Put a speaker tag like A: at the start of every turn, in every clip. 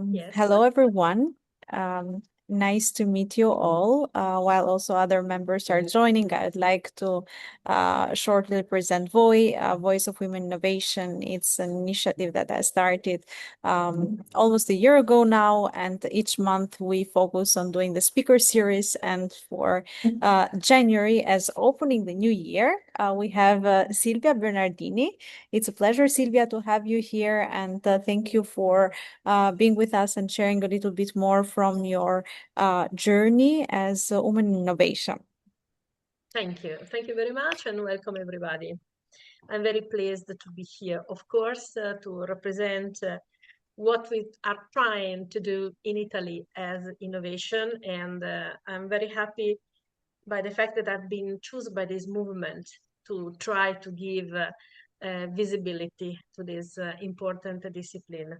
A: Yes.
B: Hello, everyone. Nice to meet you all. While also other members are joining, I'd like to shortly present VOWI, Voice of Women Innovation. It's an initiative that I started almost a year ago now, and each month we focus on doing the speaker series. And for January, as opening the new year, we have Silvia Bernardini. It's a pleasure, Silvia, to have you here, and thank you for being with us and sharing a little bit more from your journey as a woman in innovation.
A: Thank you. Thank you very much and welcome everybody. I'm very pleased to be here, of course, to represent what we are trying to do in Italy as innovation. And I'm very happy by the fact that I've been chosen by this movement to try to give visibility to this important discipline.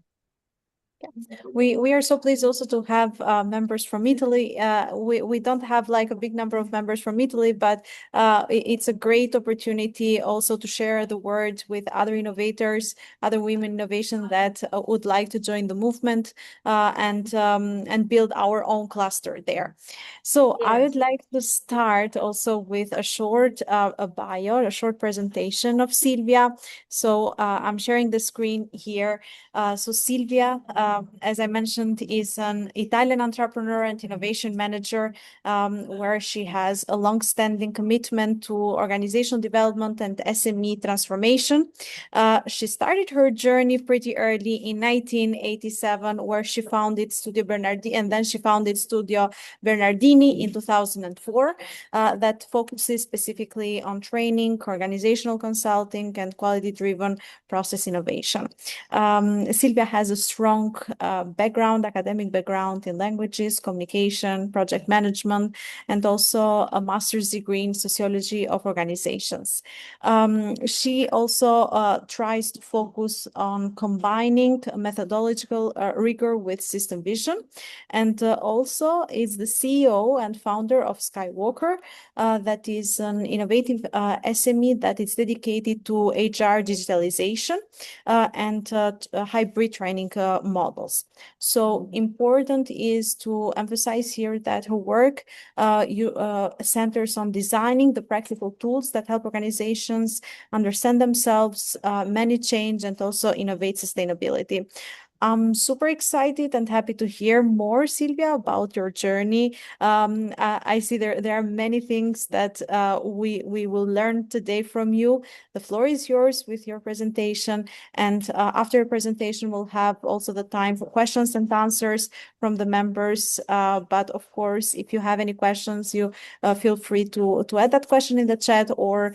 B: We are so pleased also to have members from Italy. We don't have like a big number of members from Italy, but it's a great opportunity also to share the word with other innovators, other women innovation that would like to join the movement and build our own cluster there. So
A: Yes.
B: I would like to start also with a short bio, a short presentation of Silvia. So I'm sharing the screen here. So Silvia, as I mentioned, is an Italian entrepreneur and innovation manager, where she has a long-standing commitment to organizational development and SME transformation. She started her journey pretty early in 1987, where she founded Studio Bernardini, and then she founded Studio Bernardini in 2004, that focuses specifically on training, organizational consulting, and quality-driven process innovation. Silvia has a strong academic background in languages, communication, project management, and also a master's degree in sociology of organizations. She also tries to focus on combining methodological rigor with system vision, and also is the CEO and founder of Skywalker, that is an innovative SME that is dedicated to HR digitalization and hybrid training models. So important is to emphasize here that her work centers on designing the practical tools that help organizations understand themselves, manage change, and also innovate sustainability. I'm super excited and happy to hear more, Silvia, about your journey. I see there are many things that we will learn today from you. The floor is yours with your presentation. And after your presentation, we'll have also the time for questions and answers from the members. But of course, if you have any questions, you feel free to add that question in the chat or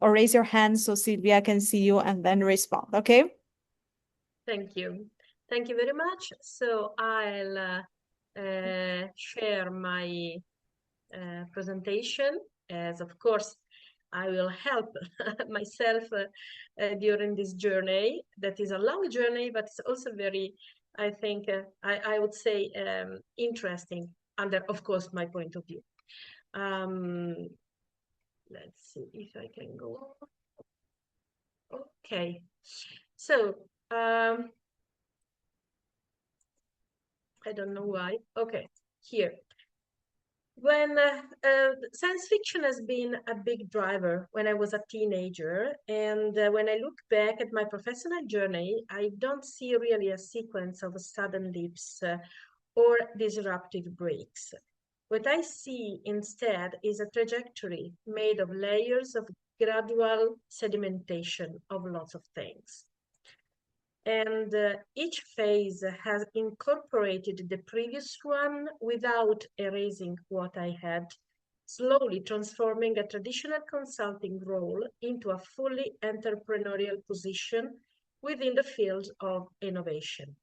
B: raise your hand so Silvia can see you and then respond. Okay?
A: Thank you. Thank you very much. So I'll share my presentation, as of course I will help myself during this journey. That is a long journey, but it's also very, I think, I would say interesting under, of course, my point of view. Let's see if I can go on. Okay, so I don't know why. Okay, here. When science fiction has been a big driver when I was a teenager, and when I look back at my professional journey, I don't see really a sequence of sudden leaps or disruptive breaks. What I see instead is a trajectory made of layers of gradual sedimentation of lots of things. And each phase has incorporated the previous one without erasing what I had, slowly transforming a traditional consulting role into a fully entrepreneurial position within the field of innovation.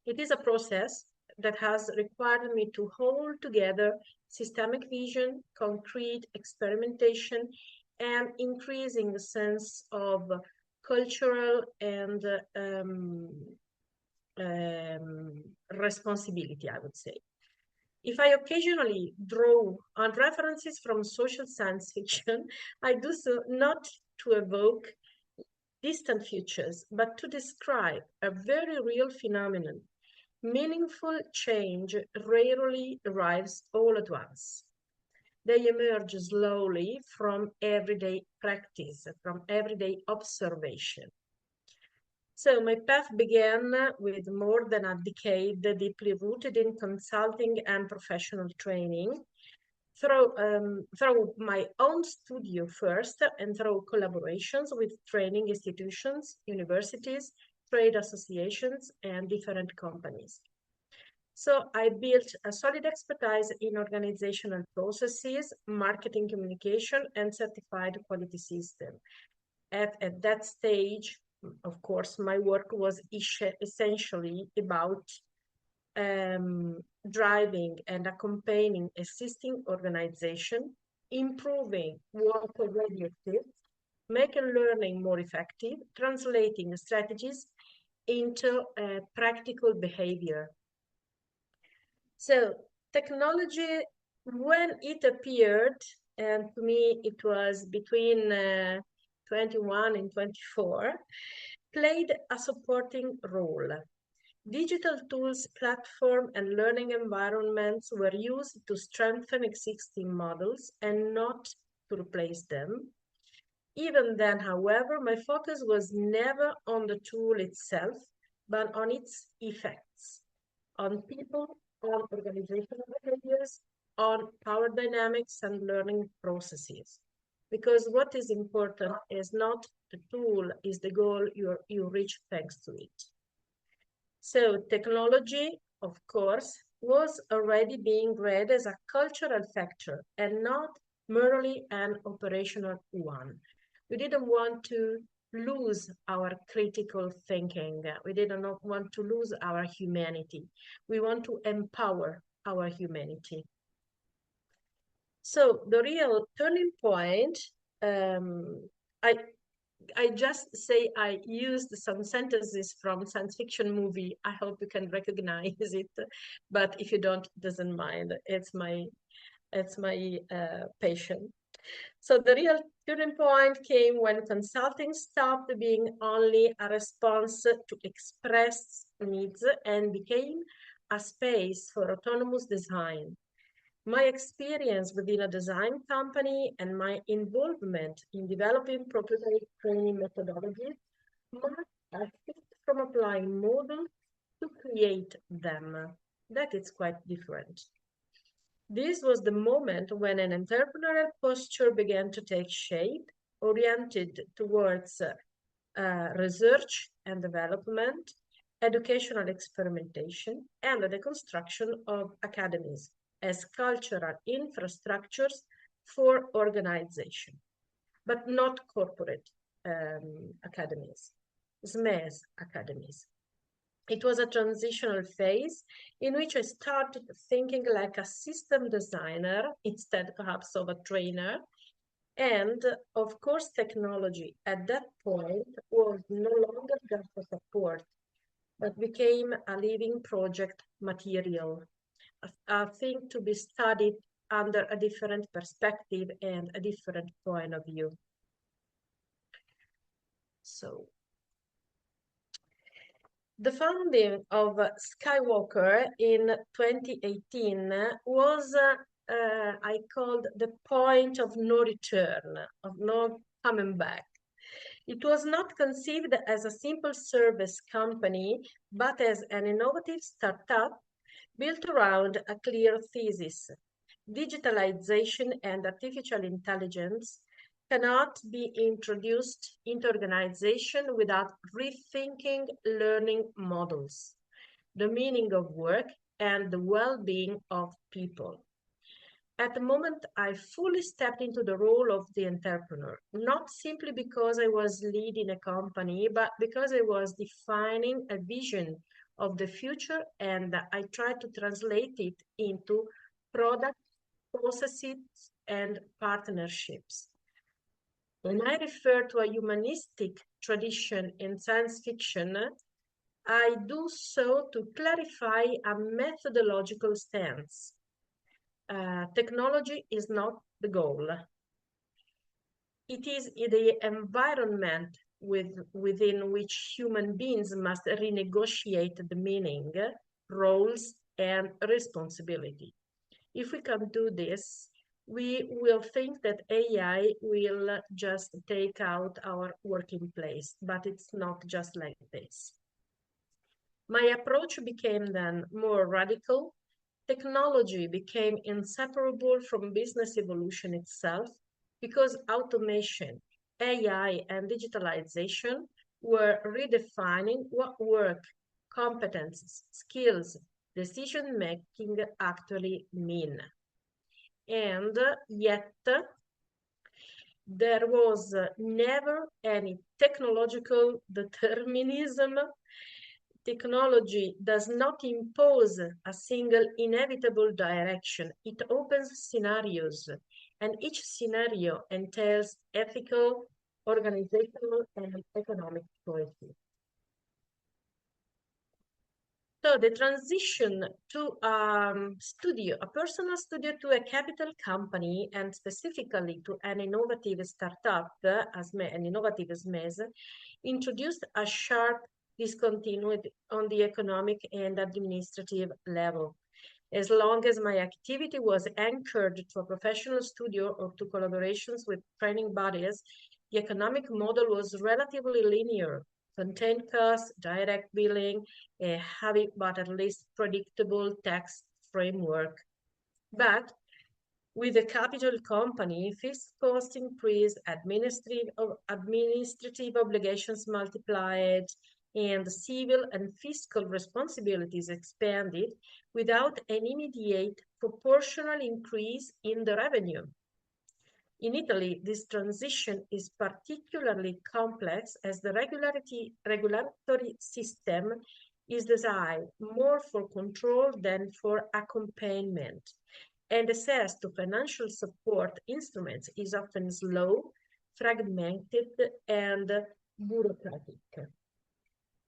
A: It is a process that has required me to hold together systemic vision, concrete experimentation, and increasing sense of cultural and responsibility, I would say. If I occasionally draw on references from social science fiction, I do so not to evoke distant futures, but to describe a very real phenomenon. Meaningful change rarely arrives all at once. They emerge slowly from everyday practice, from everyday observation. So my path began with more than a decade deeply rooted in consulting and professional training through my own studio first and through collaborations with training institutions, universities, trade associations, and different companies. So I built a solid expertise in organizational processes, marketing communication, and certified quality system. At that stage, of course, my work was essentially about driving and accompanying existing organization, improving what already exists, making learning more effective, translating strategies into practical behavior. So technology, when it appeared, and to me it was between 21 and 24, played a supporting role. Digital tools, platform, and learning environments were used to strengthen existing models and not to replace them. Even then, however, my focus was never on the tool itself, but on its effects, on people, on organizational behaviors, on power dynamics and learning processes. Because what is important is not the tool, is the goal you reach thanks to it. So technology, of course, was already being read as a cultural factor and not merely an operational one. We didn't want to lose our critical thinking. We didn't want to lose our humanity. We want to empower our humanity. So the real turning point, I just say I used some sentences from science fiction movie. I hope you can recognize it, but if you don't, doesn't mind. It's my passion. So the real turning point came when consulting stopped being only a response to expressed needs and became a space for autonomous design. My experience within a design company and my involvement in developing prototype training methodologies marked a shift from applying models to create them. That is quite different. This was the moment when an entrepreneurial posture began to take shape, oriented towards research and development, educational experimentation, and the construction of academies as cultural infrastructures for organization, but not corporate academies, SMEs academies. It was a transitional phase in which I started thinking like a system designer instead perhaps of a trainer. And of course, technology at that point was no longer just a support, but became a living project material, a thing to be studied under a different perspective and a different point of view. So the founding of Skywalker in 2018 was, I called the point of no return, of no coming back. It was not conceived as a simple service company, but as an innovative startup built around a clear thesis. Digitalization and artificial intelligence cannot be introduced into organization without rethinking learning models, the meaning of work, and the well-being of people. At the moment, I fully stepped into the role of the entrepreneur, not simply because I was leading a company, but because I was defining a vision of the future, and I tried to translate it into products, processes, and partnerships. When I refer to a humanistic tradition in science fiction, I do so to clarify a methodological stance. Technology is not the goal. It is the environment within which human beings must renegotiate the meaning, roles, and responsibility. If we can do this, we will think that AI will just take out our working place, but it's not just like this. My approach became then more radical. Technology became inseparable from business evolution itself because automation, AI, and digitalization were redefining what work, competences, skills, decision-making actually mean. And yet, there was never any technological determinism. Technology does not impose a single inevitable direction. It opens scenarios, and each scenario entails ethical, organizational, and economic choices. So the transition to a personal studio to a capital company, and specifically to an innovative startup, an innovative SMEs, introduced a sharp discontinuity on the economic and administrative level. As long as my activity was anchored to a professional studio or to collaborations with training bodies, the economic model was relatively linear. Content costs, direct billing, a heavy but at least predictable tax framework. But with a capital company, fixed costs increased, administrative obligations multiplied, and civil and fiscal responsibilities expanded without an immediate proportional increase in the revenue. In Italy, this transition is particularly complex as the regulatory system is designed more for control than for accompaniment, and access to financial support instruments is often slow, fragmented, and bureaucratic.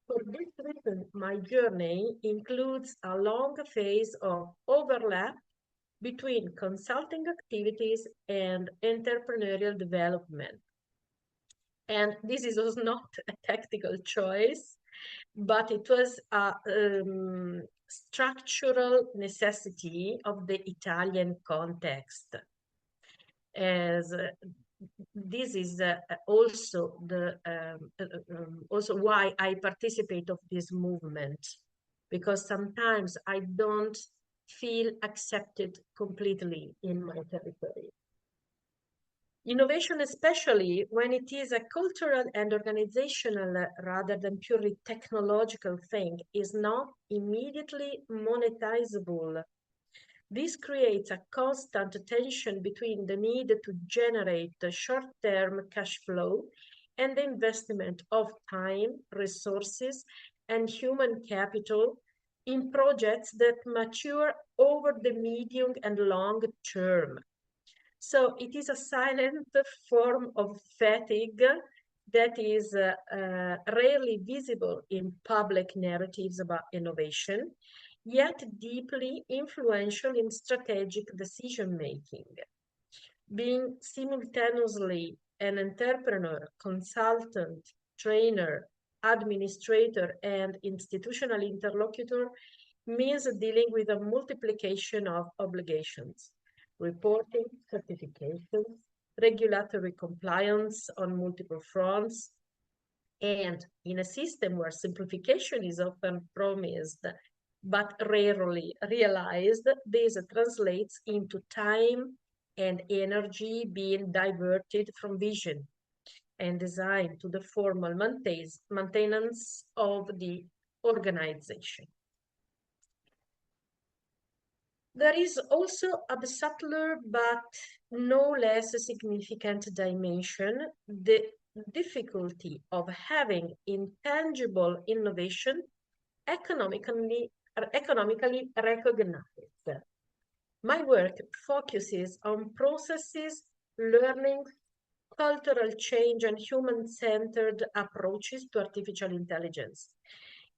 A: For this reason, my journey includes a long phase of overlap between consulting activities and entrepreneurial development. And this was not a tactical choice, but it was a structural necessity of the Italian context. As this is also why I participate of this movement, because sometimes I don't feel accepted completely in my territory. Innovation, especially when it is a cultural and organizational rather than purely technological thing, is not immediately monetizable. This creates a constant tension between the need to generate short-term cash flow and the investment of time, resources, and human capital in projects that mature over the medium and long term. So it is a silent form of fatigue that is rarely visible in public narratives about innovation, yet deeply influential in strategic decision-making. Being simultaneously an entrepreneur, consultant, trainer, administrator, and institutional interlocutor means dealing with a multiplication of obligations, reporting, certifications, regulatory compliance on multiple fronts, and in a system where simplification is often promised but rarely realized, this translates into time and energy being diverted from vision and design to the formal maintenance of the organization. There is also a subtler but no less significant dimension, the difficulty of having intangible innovation economically recognized. My work focuses on processes, learning, cultural change, and human-centered approaches to artificial intelligence.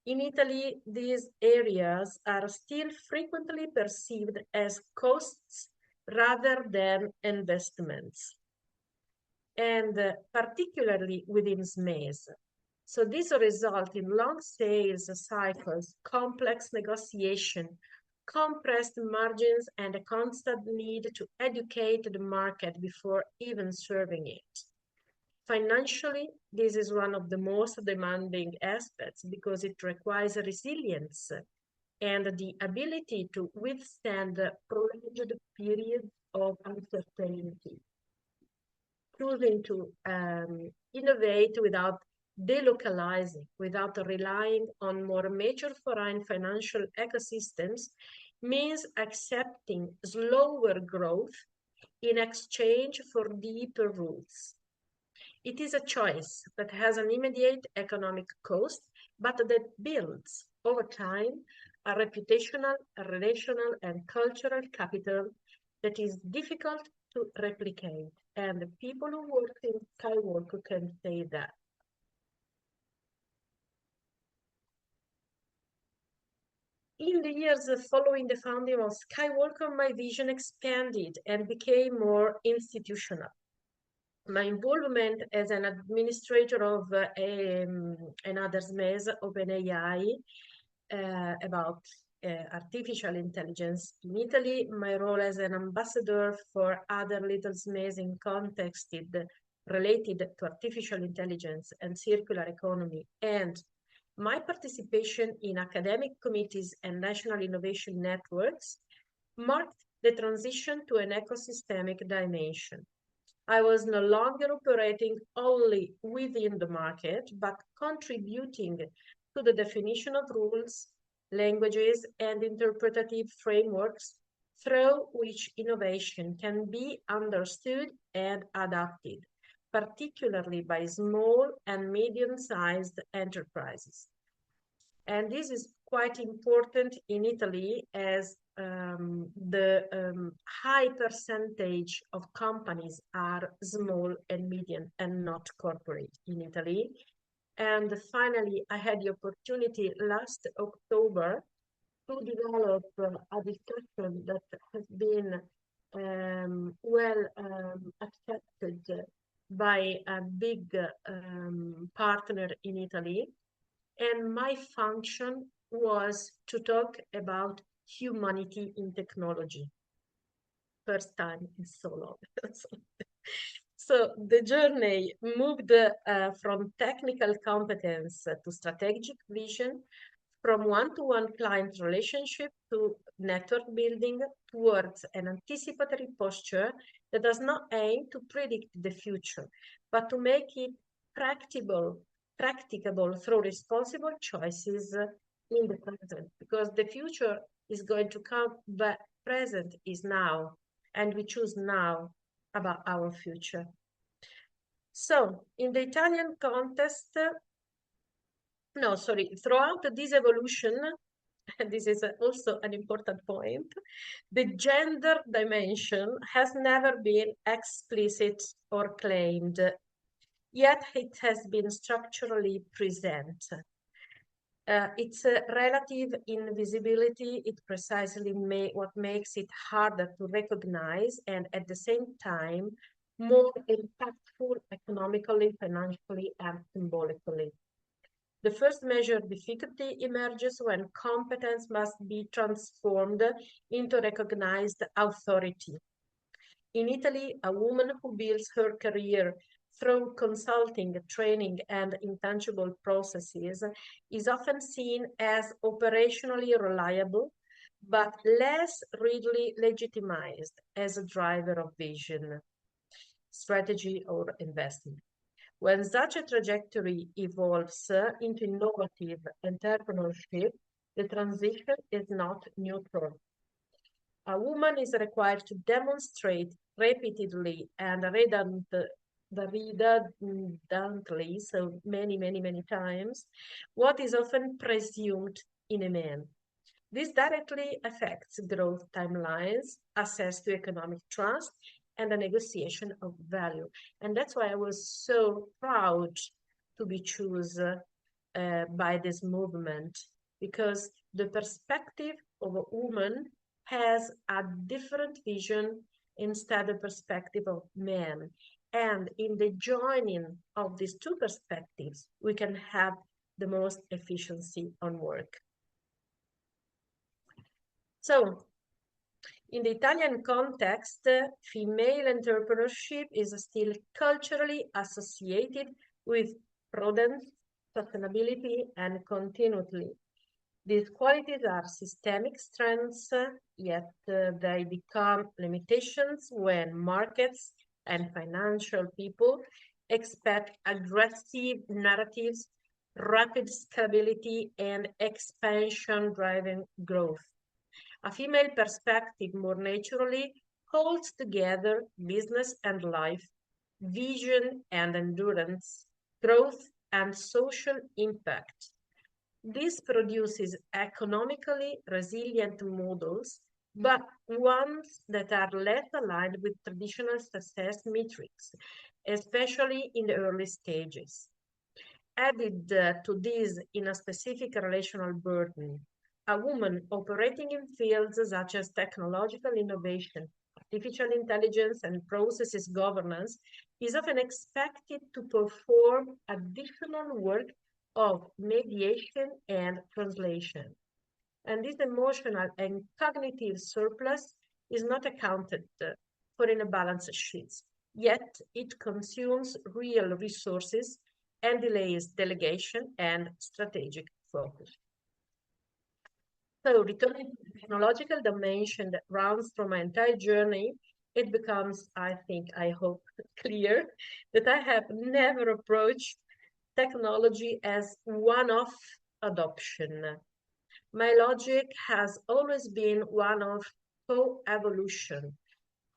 A: In Italy, these areas are still frequently perceived as costs rather than investments. and particularly within SMEs. So this results in long sales cycles, complex negotiation, compressed margins, and a constant need to educate the market before even serving it. Financially, this is one of the most demanding aspects because it requires resilience and the ability to withstand prolonged periods of uncertainty. Choosing to innovate without delocalizing, without relying on more major foreign financial ecosystems, means accepting slower growth in exchange for deeper roots. It is a choice that has an immediate economic cost, but that builds over time a reputational, a relational, and cultural capital that is difficult to replicate. And the people who work in Skywalker can say that. In the years following the founding of Skywalker, my vision expanded and became more institutional. My involvement as an administrator of another SMEs, OpenAI, about artificial intelligence in Italy, my role as an ambassador for other little SMEs in context related to artificial intelligence and circular economy, and my participation in academic committees and national innovation networks marked the transition to an ecosystemic dimension. I was no longer operating only within the market, but contributing to the definition of rules, languages, and interpretative frameworks through which innovation can be understood and adapted, particularly by small and medium-sized enterprises. And this is quite important in Italy as the high percentage of companies are small and medium and not corporate in Italy. And finally, I had the opportunity last October to develop a discussion that has been well accepted by a big partner in Italy. And my function was to talk about humanity in technology. First time in so long. So the journey moved from technical competence to strategic vision, from one-to-one client relationship to network building, towards an anticipatory posture that does not aim to predict the future, but to make it practicable through responsible choices in the present, because the future is going to come, but present is now, and we choose now about our future. So in the Italian context, throughout this evolution, and this is also an important point, the gender dimension has never been explicit or claimed, yet it has been structurally present. Its relative invisibility, it precisely what makes it harder to recognize and at the same time more impactful economically, financially, and symbolically. The first measure difficulty emerges when competence must be transformed into recognized authority. In Italy, a woman who builds her career through consulting, training, and intangible processes is often seen as operationally reliable, but less readily legitimized as a driver of vision, strategy, or investment. When such a trajectory evolves into innovative entrepreneurship, the transition is not neutral. A woman is required to demonstrate repeatedly and redundantly, so many times, what is often presumed in a man. This directly affects growth timelines, access to economic trust, and the negotiation of value. And that's why I was so proud to be chosen by this movement, because the perspective of a woman has a different vision instead of perspective of men. And in the joining of these two perspectives, we can have the most efficiency on work. So, in the Italian context, female entrepreneurship is still culturally associated with prudence, sustainability, and continuity. These qualities are systemic strengths, yet they become limitations when markets and financial people expect aggressive narratives, rapid scalability, and expansion-driven growth. A female perspective more naturally holds together business and life, vision and endurance, growth and social impact. This produces economically resilient models, but ones that are less aligned with traditional success metrics, especially in the early stages. Added to this in a specific relational burden, a woman operating in fields such as technological innovation, artificial intelligence, and processes governance is often expected to perform additional work of mediation and translation. And this emotional and cognitive surplus is not accounted for in a balance sheet, yet it consumes real resources and delays delegation and strategic focus. So returning to the technological dimension that runs through my entire journey, it becomes, I think, I hope, clear that I have never approached technology as one-off adoption. My logic has always been one of co-evolution,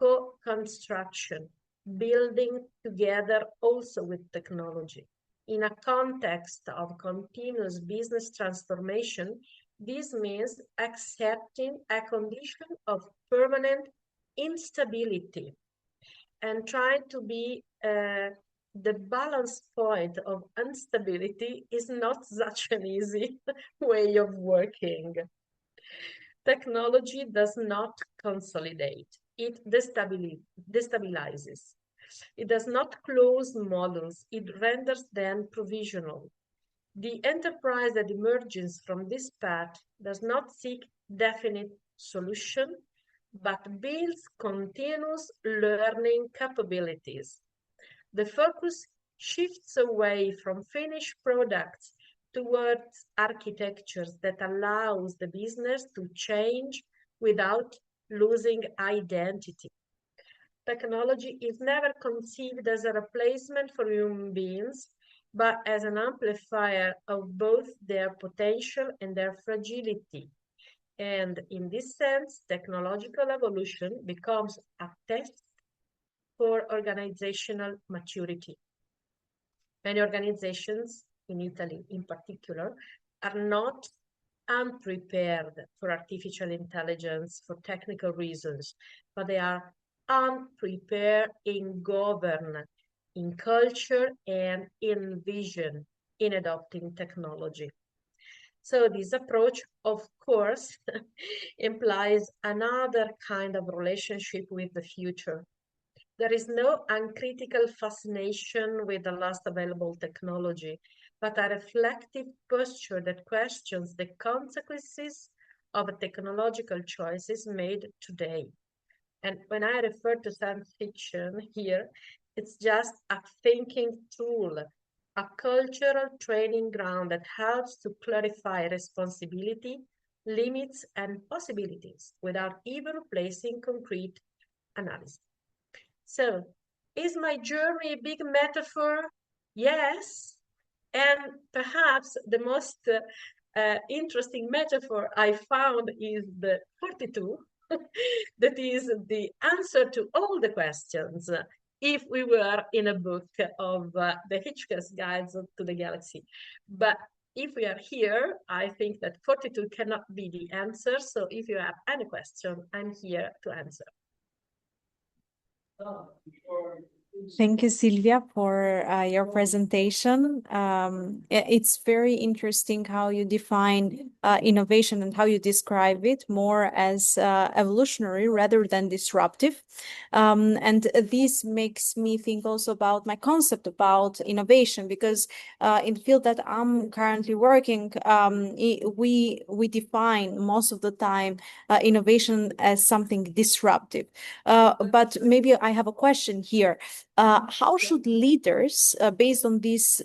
A: co-construction, building together also with technology. In a context of continuous business transformation, this means accepting a condition of permanent instability and trying to be the balance point of instability is not such an easy way of working. Technology does not consolidate, it destabilizes. It does not close models, it renders them provisional. The enterprise that emerges from this path does not seek definite solution, but builds continuous learning capabilities. The focus shifts away from finished products towards architectures that allows the business to change without losing identity. Technology is never conceived as a replacement for human beings, but as an amplifier of both their potential and their fragility. And in this sense, technological evolution becomes a test for organizational maturity. Many organizations, in Italy in particular, are not unprepared for artificial intelligence for technical reasons, but they are unprepared in governance, in culture, and in vision in adopting technology. So this approach, of course, implies another kind of relationship with the future. There is no uncritical fascination with the last available technology, but a reflective posture that questions the consequences of technological choices made today. And when I refer to science fiction here, it's just a thinking tool, a cultural training ground that helps to clarify responsibility, limits, and possibilities without even replacing concrete analysis. So, is my journey a big metaphor? Yes. And perhaps the most interesting metaphor I found is the 42, that is the answer to all the questions if we were in a book of the Hitchcock's Guides to the Galaxy. But if we are here, I think that 42 cannot be the answer. So if you have any question, I'm here to answer.
B: Thank you, Silvia, for your presentation. It's very interesting how you define innovation and how you describe it more as evolutionary rather than disruptive. And this makes me think also about my concept about innovation, because in the field that I'm currently working, we define most of the time innovation as something disruptive. But maybe I have a question here. How should leaders, based on this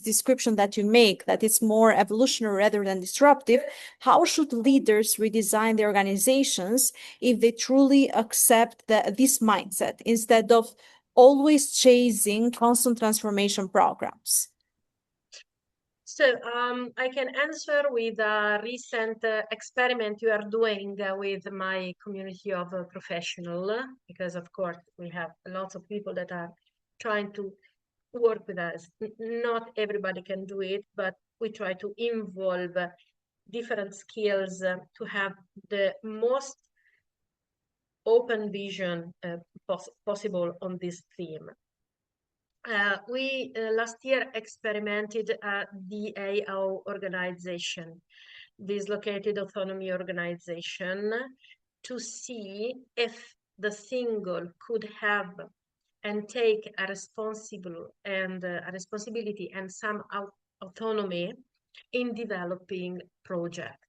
B: description that you make, that it's more evolutionary rather than disruptive, how should leaders redesign their organizations if they truly accept this mindset instead of always chasing constant transformation programs?
A: So I can answer with a recent experiment you are doing with my community of professionals, because of course we have lots of people that are trying to work with us. Not everybody can do it, but we try to involve different skills to have the most open vision possible on this theme. We last year experimented at the DAO organization, dislocated autonomy organization, to see if the single could have and take a responsibility and some autonomy in developing projects.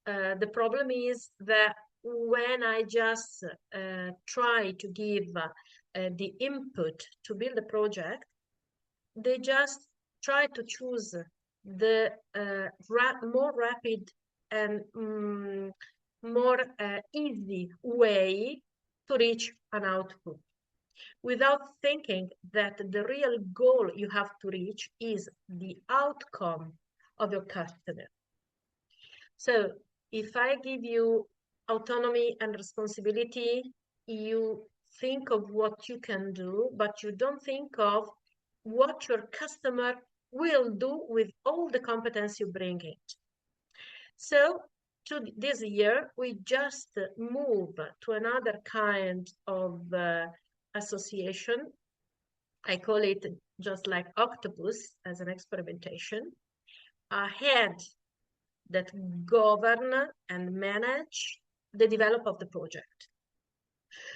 A: The problem is that when I just try to give the input to build a project, they just try to choose the more rapid and more easy way to reach an output, without thinking that the real goal you have to reach is the outcome of your customer. So if I give you autonomy and responsibility, you think of what you can do, but you don't think of what your customer will do with all the competence you bring it. So to this year, we just move to another kind of association. I call it just like octopus as an experimentation. A head that govern and manage the development of the project.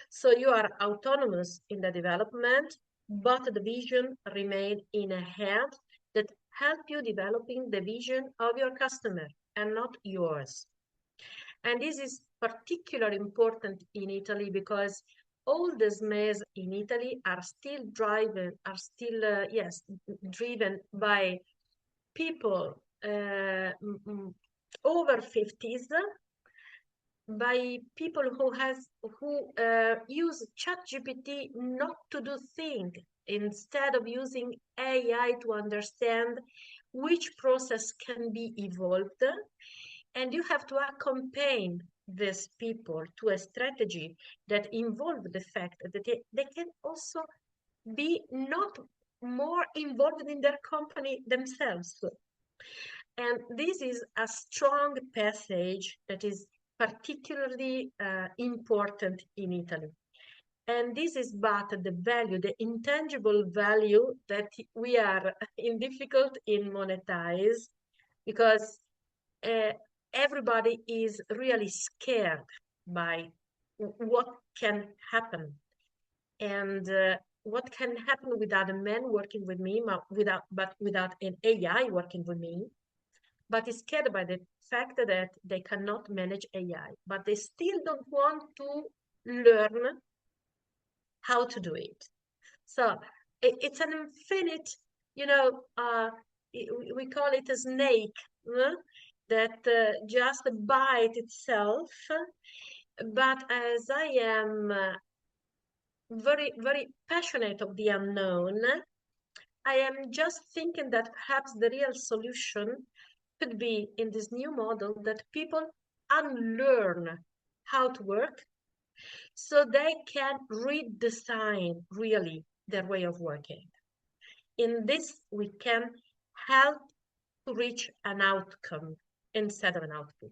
A: So you are autonomous in the development, but the vision remain in a head that help you developing the vision of your customer and not yours. And this is particularly important in Italy because all the SMEs in Italy are still driven by people over 50s, by people who use ChatGPT not to do things, instead of using AI to understand which process can be evolved. And you have to accompany these people to a strategy that involves the fact that they can also be not more involved in their company themselves. And this is a strong passage that is particularly important in Italy. And this is but the value, the intangible value that we are difficult in monetize, because everybody is really scared by what can happen. And what can happen without a man working with me, without an AI working with me, but is scared by the fact that they cannot manage AI, but they still don't want to learn how to do it. So it's an infinite, we call it a snake that just bite itself. But as I am very, very passionate of the unknown, I am just thinking that perhaps the real solution could be in this new model that people unlearn how to work so they can redesign really their way of working. In this, we can help to reach an outcome instead of an output.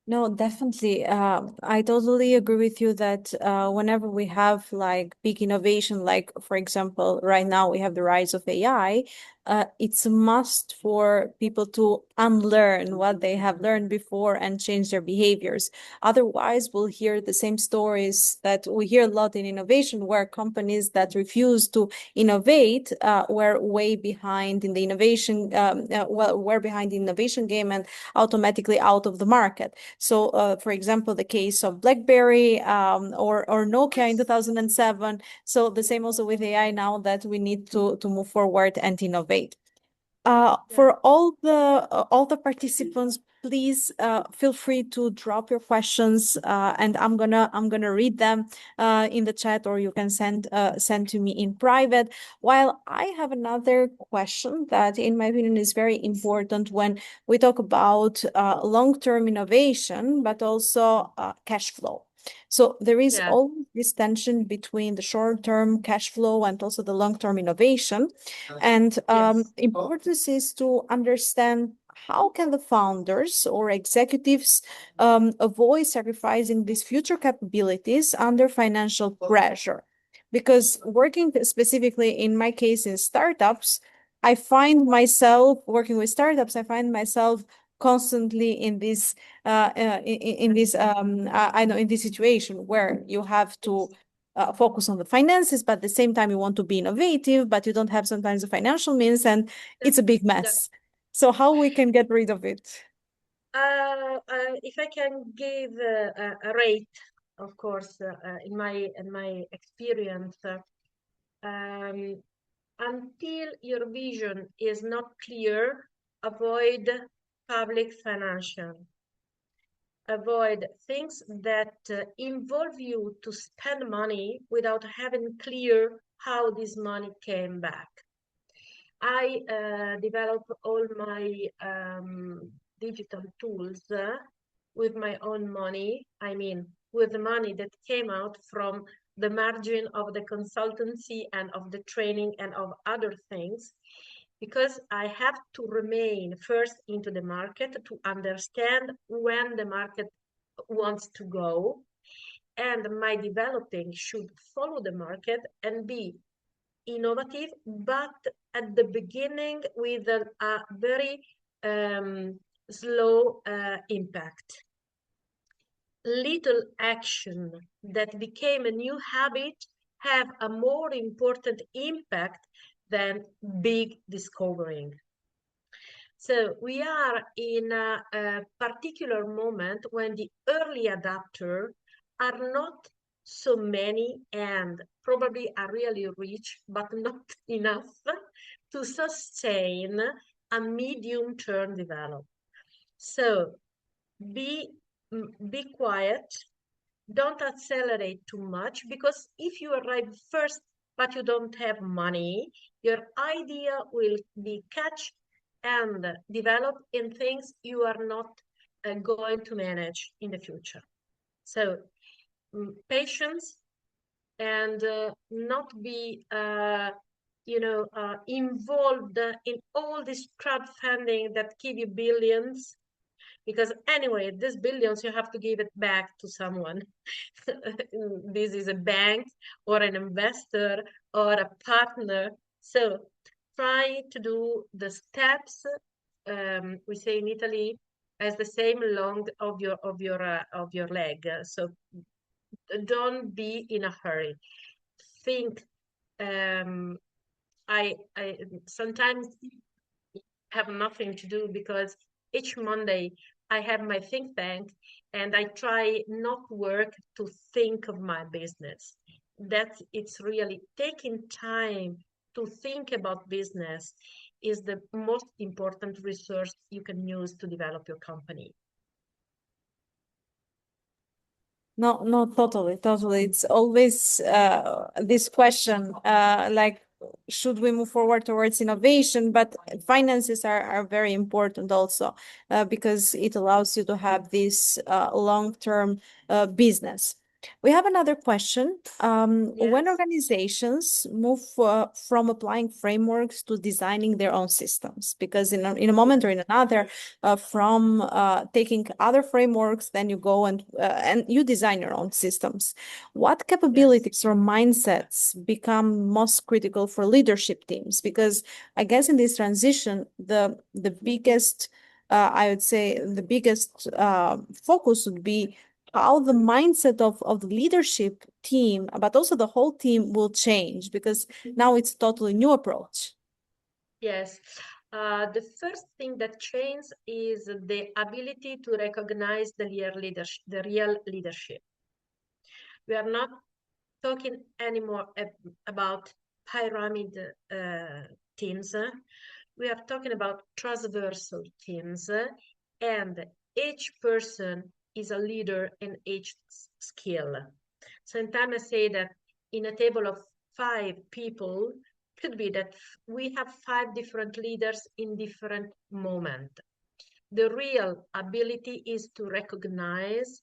B: No, definitely. I totally agree with you that whenever we have like big innovation, like for example, right now we have the rise of AI, it's a must for people to unlearn what they have learned before and change their behaviors. Otherwise, we'll hear the same stories that we hear a lot in innovation, where companies that refuse to innovate were way behind in the innovation, were behind the innovation game and automatically out of the market. So, for example, the case of BlackBerry or Nokia in 2007. So the same also with AI now, that we need to move forward and innovate. For all the participants, please feel free to drop your questions, and I'm gonna read them in the chat, or you can send to me in private. While I have another question that, in my opinion, is very important when we talk about long-term innovation, but also cash flow. So there is
A: Yeah.
B: always this tension between the short-term cash flow and also the long-term innovation. And
A: Yes.
B: importance is to understand how can the founders or executives avoid sacrificing these future capabilities under financial pressure. Because working specifically in my case in startups, I find myself working with startups, I find myself constantly in this in this I know in this situation where you have to focus on the finances, but at the same time you want to be innovative, but you don't have sometimes the financial means, and
A: Yeah.
B: it's a big
A: Yeah.
B: mess. So how we can get rid of it?
A: If I can give a rate, of course, in my experience, um, until your vision is not clear, avoid public financial. Avoid things that involve you to spend money without having clear how this money came back. I develop all my digital tools with my own money. I mean, with the money that came out from the margin of the consultancy and of the training and of other things, because I have to remain first into the market to understand when the market wants to go. And my developing should follow the market and be innovative, but at the beginning with a very slow impact. Little action that became a new habit have a more important impact than big discovering. So we are in a particular moment when the early adopters are not so many and probably are really rich, but not enough to sustain a medium-term development. So be, be quiet, don't accelerate too much, because if you arrive first but you don't have money, your idea will be catch and develop in things you are not going to manage in the future. So patience, and not be involved in all this crowdfunding that give you billions, because anyway, these billions you have to give it back to someone. This is a bank or an investor or a partner. So try to do the steps, we say in Italy, as the same long of your leg. So don't be in a hurry. Think. I sometimes have nothing to do, because each Monday I have my think tank and I try not work to think of my business. That it's really taking time to think about business is the most important resource you can use to develop your company.
B: No, no, totally, totally. It's always this question, like, should we move forward towards innovation? But finances are very important also, because it allows you to have this long-term business. We have another question. When
A: Yes.
B: organizations move from applying frameworks to designing their own systems, because in a moment or in another, from taking other frameworks, then you go and you design your own systems. What capabilities or mindsets become most critical for leadership teams? Because I guess in this transition, the biggest, I would say, the biggest focus would be how the mindset of the leadership team, but also the whole team will change because now it's a totally new approach.
A: Yes. The first thing that changes is the ability to recognize the real leadership. We are not talking anymore about pyramid teams. We are talking about transversal teams, and each person is a leader in each skill. Sometimes I say that in a table of 5 people, could be that we have 5 different leaders in different moments. The real ability is to recognize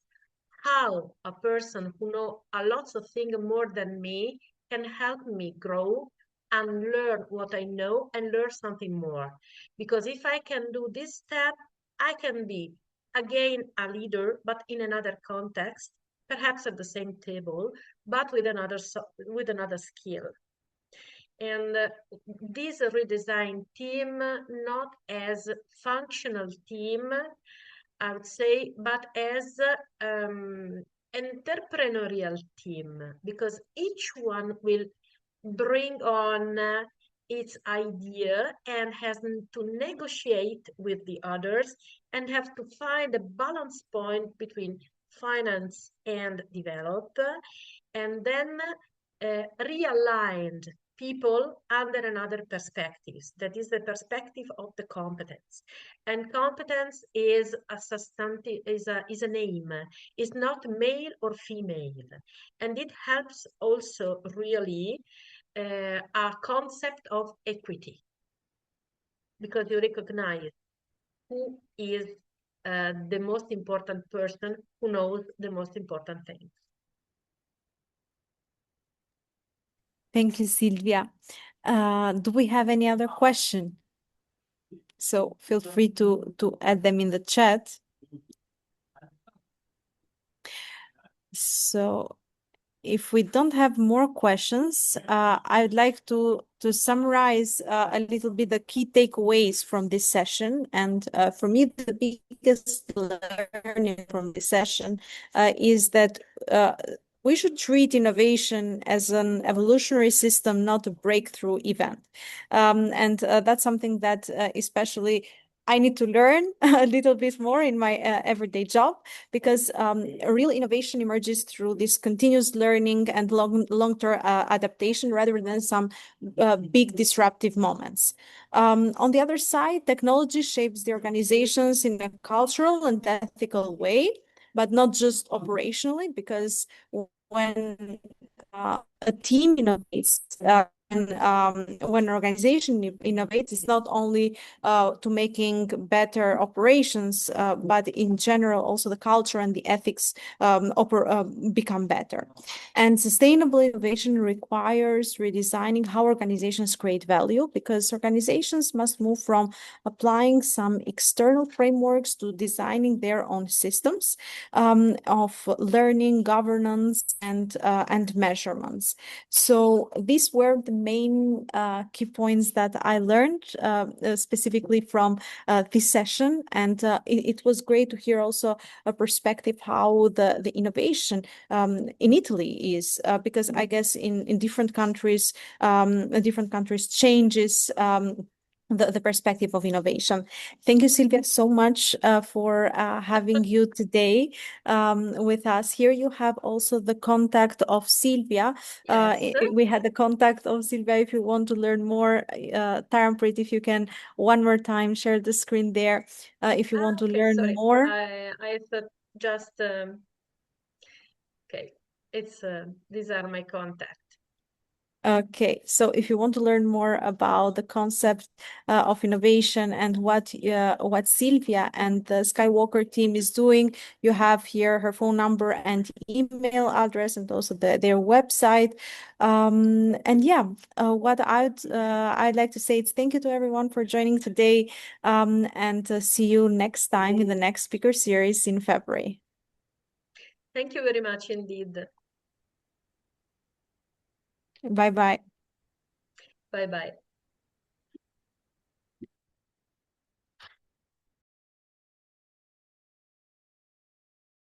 A: how a person who knows a lot of things more than me can help me grow and learn what I know and learn something more. Because if I can do this step, I can be again a leader, but in another context, perhaps at the same table, but with another skill. And this redesign team, not as functional team, I would say, but as entrepreneurial team, because each one will bring on its idea and has to negotiate with the others and have to find a balance point between finance and develop, and then realigned people under another perspectives. That is the perspective of the competence. And competence is a substantive, is a name. It's not male or female. And it helps also really a concept of equity, because you recognize who is the most important person who knows the most important things.
B: Thank you, Silvia. Do we have any other question? So feel free to add them in the chat. So if we don't have more questions, I would like to summarize a little bit the key takeaways from this session. And for me, the biggest learning from this session is that we should treat innovation as an evolutionary system, not a breakthrough event. And that's something that especially I need to learn a little bit more in my everyday job, because real innovation emerges through this continuous learning and long-term adaptation rather than some big disruptive moments. On the other side, technology shapes the organizations in a cultural and ethical way, but not just operationally, because when a team innovates, when an organization innovates, it's not only to making better operations, but in general, also the culture and the ethics become better. And sustainable innovation requires redesigning how organizations create value, because organizations must move from applying some external frameworks to designing their own systems of learning, governance, and measurements. So these were the main key points that I learned specifically from this session, and it was great to hear also a perspective how the innovation in Italy is, because I guess in different countries changes the perspective of innovation. Thank you, Silvia, so much for having you today with us. Here you have also the contact of Silvia.
A: Yes.
B: We had the contact of Silvia. If you want to learn more, Taramprit, if you can one more time share the screen there. If you want to learn
A: sorry.
B: more.
A: I thought just okay. It's these are my contacts.
B: Okay, so if you want to learn more about the concept of innovation and what Silvia and the Skywalker team is doing, you have here her phone number and email address, and also their website. And yeah, what I'd like to say is thank you to everyone for joining today, and see you next time in the next speaker series in February.
A: Thank you very much indeed.
B: Bye bye.
A: Bye bye.